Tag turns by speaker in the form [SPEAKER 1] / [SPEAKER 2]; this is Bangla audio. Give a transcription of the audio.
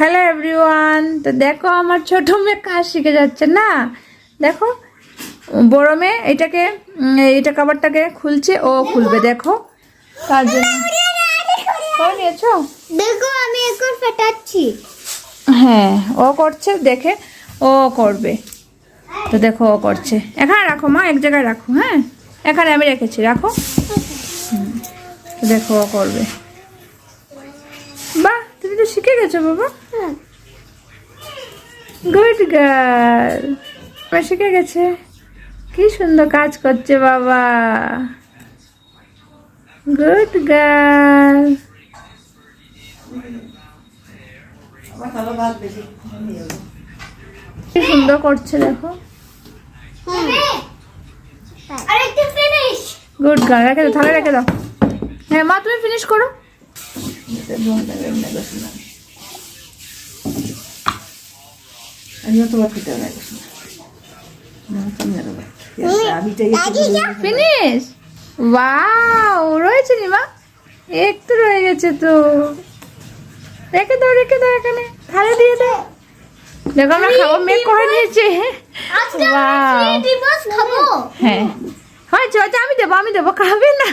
[SPEAKER 1] Hello everyone. তো দেখো আমার ছোট মেয়ে কাজ শিখে যাচ্ছে না। দেখো বড় মেয়ে এটা কাবারটাকে খুলছে, ও খুলবে। দেখো তার জন্য করে নিয়েছো।
[SPEAKER 2] দেখো আমি এখন ফাটাচ্ছি।
[SPEAKER 1] হ্যাঁ ও করছে, দেখে ও করবে। তো দেখো ও করছে। এখানে রাখো মা, এক জায়গায় রাখো। হ্যাঁ এখানে আমি রেখেছি, রাখো। তো দেখো ও করবে। বাহ, তুমি তো শিখে গেছো বাবা। গুড গার্ল, শিখে গেছে। কি সুন্দর কাজ করছে বাবা। Good girl. কি সুন্দর করছে দেখো।
[SPEAKER 2] আরেকটা ফিনিশ।
[SPEAKER 1] Good girl. রেখে দাও, থালা রেখে দাও। হ্যাঁ মা তুমি ফিনিশ করো। ফিনিশ। ওয়াও, রয়েছে নি মা, একটু রয়ে গেছে তো। রেখে দাও এখানে, থালা দিয়ে দাও। দেখো আমরা খাবো, মেয়ে করে নিয়েছে।
[SPEAKER 2] আজকে
[SPEAKER 1] Wow.
[SPEAKER 2] আমরা দিবস খাবো।
[SPEAKER 1] হ্যাঁ হয়েছে, আমি দেবো, খাবে না।